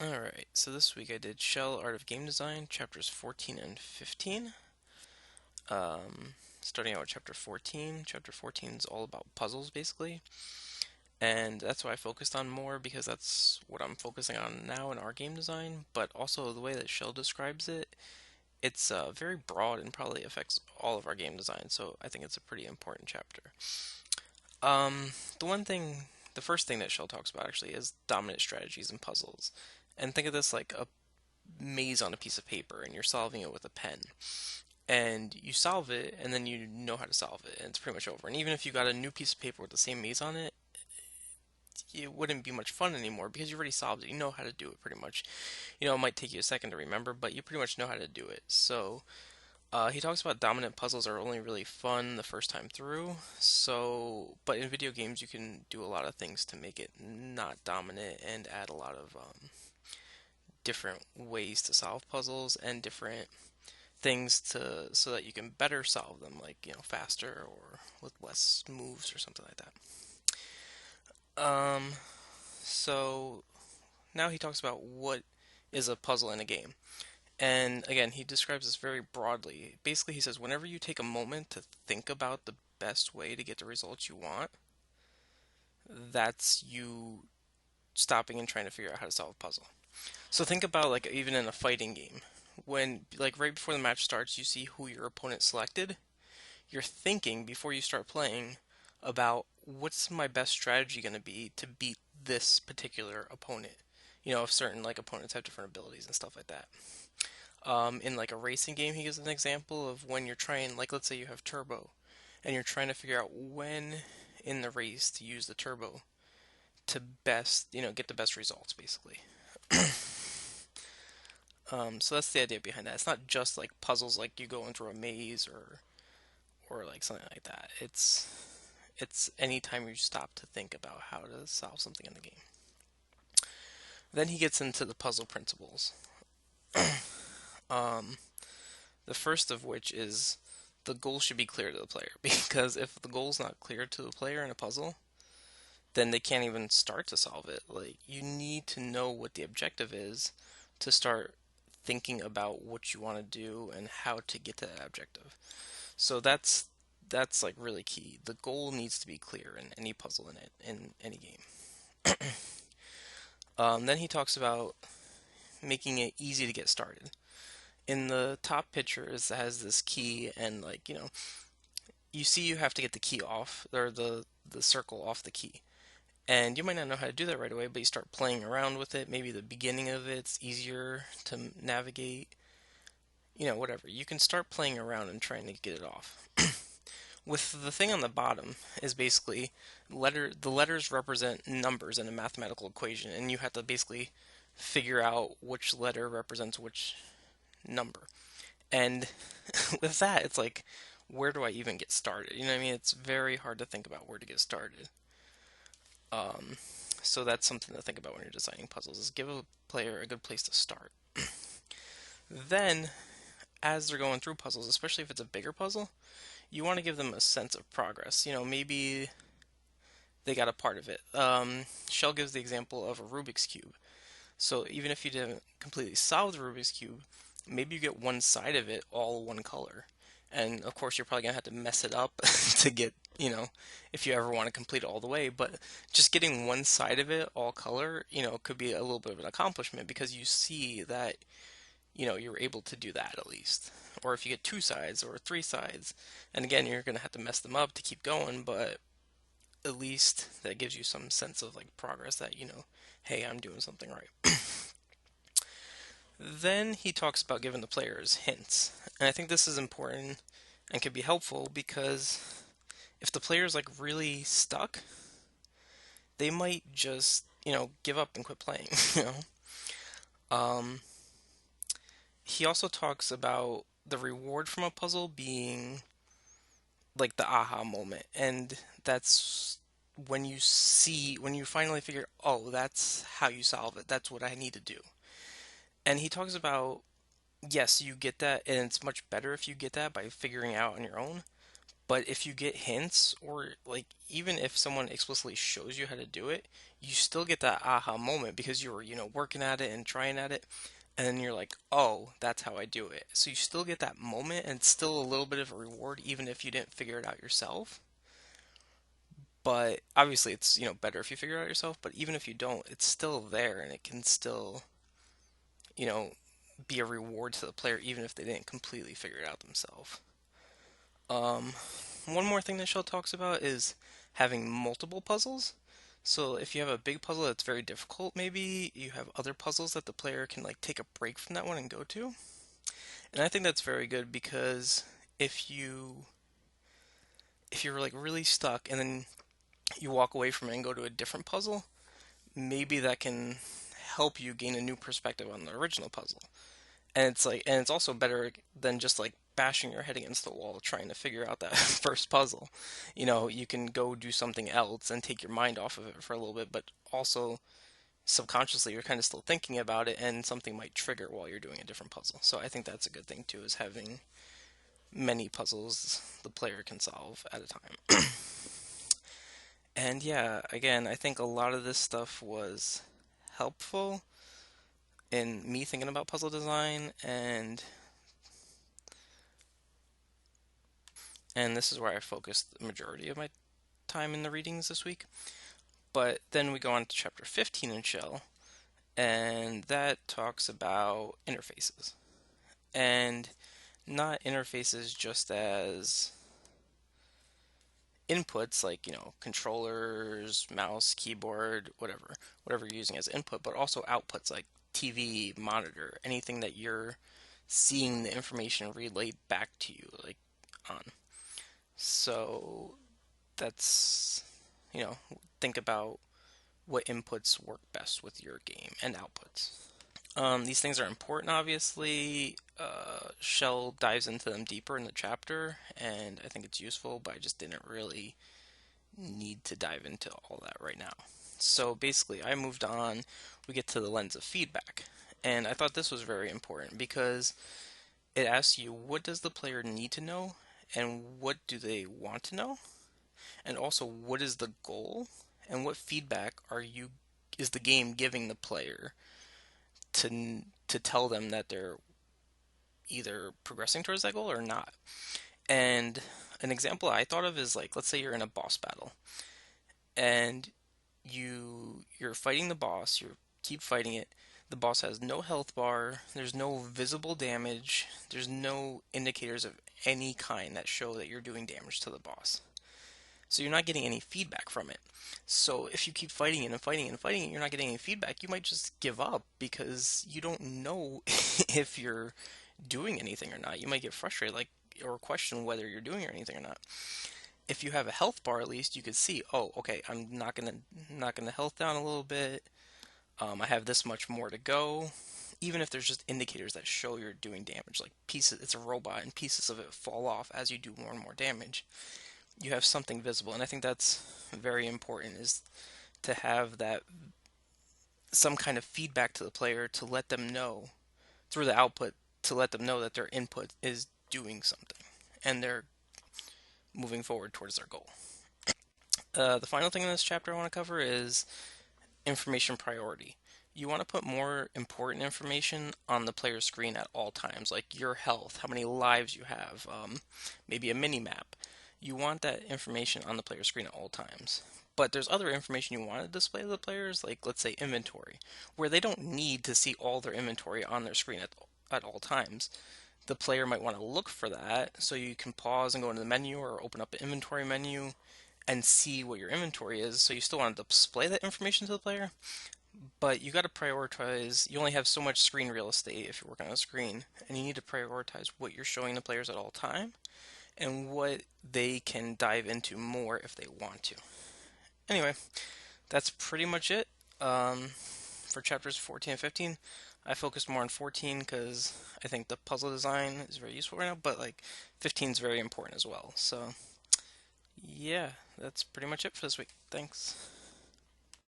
Alright, so this week I did Shell Art of Game Design, chapters 14 and 15. Starting out with chapter 14. Chapter 14 is all about puzzles, basically. And that's what I focused on more because that's what I'm focusing on now in our game design. But also the way that Shell describes it, it's very broad and probably affects all of our game design. So I think it's a pretty important chapter. Um, the one thing, the first thing that Shell talks about actually is dominant strategies and puzzles. And think of this like a maze on a piece of paper and you're solving it with a pen. And you solve it and then you know how to solve it and it's pretty much over. And even if you got a new piece of paper with the same maze on it, it wouldn't be much fun anymore because you already solved it. You know how to do it pretty much. It might take you a second to remember, but you pretty much know how to do it. So, he talks about dominant puzzles are only really fun the first time through. So, but in video games, you can do a lot of things to make it not dominant and add a lot of different ways to solve puzzles and different things to so that you can better solve them, like faster or with less moves or something like that. So now he talks about what is a puzzle in a game. And again, he describes this very broadly. Basically, he says whenever you take a moment to think about the best way to get the results you want, that's you stopping and trying to figure out how to solve a puzzle. So think about like even in a fighting game, when like right before the match starts, you see who your opponent selected. You're thinking before you start playing about what's my best strategy going to be to beat this particular opponent. If certain like opponents have different abilities and stuff like that. In like a racing game, he gives an example of when you're trying, like let's say you have turbo, and you're trying to figure out when in the race to use the turbo to best, get the best results, basically. So that's the idea behind that. It's not just like puzzles, like you go into a maze or like something like that. It's any time you stop to think about how to solve something in the game. Then he gets into the puzzle principles. Um, the first of which is the goal should be clear to the player because if the goal's not clear to the player in a puzzle, then they can't even start to solve it. Like you need to know what the objective is to start thinking about what you want to do and how to get to that objective. So that's like really key. The goal needs to be clear in any puzzle in any game. Then he talks about making it easy to get started. In the top picture, it has this key, and like you see you have to get the key off or the circle off the key. And you might not know how to do that right away, but you start playing around with it. Maybe the beginning of it's easier to navigate. Whatever. You can start playing around and trying to get it off. With the thing on the bottom is basically the letters represent numbers in a mathematical equation, and you have to basically figure out which letter represents which number. And with that, it's like, where do I even get started? You know what I mean? It's very hard to think about where to get started. Um, so that's something to think about when you're designing puzzles, is give a player a good place to start. Then, as they're going through puzzles, especially if it's a bigger puzzle, you want to give them a sense of progress. Maybe they got a part of it. Shell gives the example of a Rubik's Cube. So even if you didn't completely solve the Rubik's Cube, maybe you get one side of it all one color. And of course, you're probably going to have to mess it up to get, if you ever want to complete it all the way. But just getting one side of it all color, could be a little bit of an accomplishment because you see that, you're able to do that at least. Or if you get two sides or three sides, and again, you're going to have to mess them up to keep going, but at least that gives you some sense of like progress that, hey, I'm doing something right. Then he talks about giving the players hints. And I think this is important and can be helpful because if the player's like really stuck, they might just, give up and quit playing, you know. Um, he also talks about the reward from a puzzle being like the aha moment. And that's when you finally figure, oh, that's how you solve it. That's what I need to do. And he talks about, yes, you get that, and it's much better if you get that by figuring out on your own. But if you get hints, or like even if someone explicitly shows you how to do it, you still get that aha moment because you were, working at it and trying at it, and then you're like, oh, that's how I do it. So you still get that moment, and it's still a little bit of a reward, even if you didn't figure it out yourself. But obviously, it's, better if you figure it out yourself. But even if you don't, it's still there, and it can still, you know, be a reward to the player, even if they didn't completely figure it out themselves. Um, One more thing that Shell talks about is having multiple puzzles. So if you have a big puzzle that's very difficult, maybe you have other puzzles that the player can like take a break from that one and go to. And I think that's very good because if you if you're like really stuck and then you walk away from it and go to a different puzzle, maybe that can help you gain a new perspective on the original puzzle. And it's also better than just like bashing your head against the wall trying to figure out that first puzzle. You can go do something else and take your mind off of it for a little bit, but also subconsciously you're kind of still thinking about it and something might trigger while you're doing a different puzzle. So I think that's a good thing too, is having many puzzles the player can solve at a time. And yeah, again, I think a lot of this stuff was helpful in me thinking about puzzle design, and this is where I focused the majority of my time in the readings this week. But then we go on to chapter 15 in Shell, and that talks about interfaces. And not interfaces just as inputs like, controllers, mouse, keyboard, whatever you're using as input, but also outputs like TV, monitor, anything that you're seeing the information relayed back to you, like on. So that's, you know, think about what inputs work best with your game and outputs. These things are important, obviously. Shell dives into them deeper in the chapter, and I think it's useful, but I just didn't really need to dive into all that right now. So basically, I moved on. We get to the lens of feedback. And I thought this was very important because it asks you, what does the player need to know, and what do they want to know? And also, what is the goal, and what feedback is the game giving the player to tell them that they're either progressing towards that goal or not. And an example I thought of is like, let's say you're in a boss battle and you're fighting the boss, you keep fighting it. The boss has no health bar, there's no visible damage, there's no indicators of any kind that show that you're doing damage to the boss. So you're not getting any feedback from it. So if you keep fighting it and fighting it and fighting it, you're not getting any feedback, you might just give up because you don't know if you're doing anything or not. You might get frustrated, like, or question whether you're doing anything or not. If you have a health bar, at least you could see, oh, okay, I'm knocking the health down a little bit. I have this much more to go. Even if there's just indicators that show you're doing damage, like pieces, it's a robot and pieces of it fall off as you do more and more damage. You have something visible, and I think that's very important, is to have that some kind of feedback to the player to let them know through the output, to let them know that their input is doing something and they're moving forward towards their goal. The final thing in this chapter I want to cover is information priority. You want to put more important information on the player's screen at all times, like your health, how many lives you have, maybe a mini map. You want that information on the player's screen at all times. But there's other information you want to display to the players, like let's say inventory, where they don't need to see all their inventory on their screen at all times. The player might want to look for that, so you can pause and go into the menu or open up the inventory menu and see what your inventory is. So you still want to display that information to the player, but you got to prioritize. You only have so much screen real estate if you're working on a screen, and you need to prioritize what you're showing the players at all time and what they can dive into more if they want to. Anyway, that's pretty much it for chapters 14 and 15. I focused more on 14 because I think the puzzle design is very useful right now, but like 15 is very important as well. So, yeah, that's pretty much it for this week. Thanks.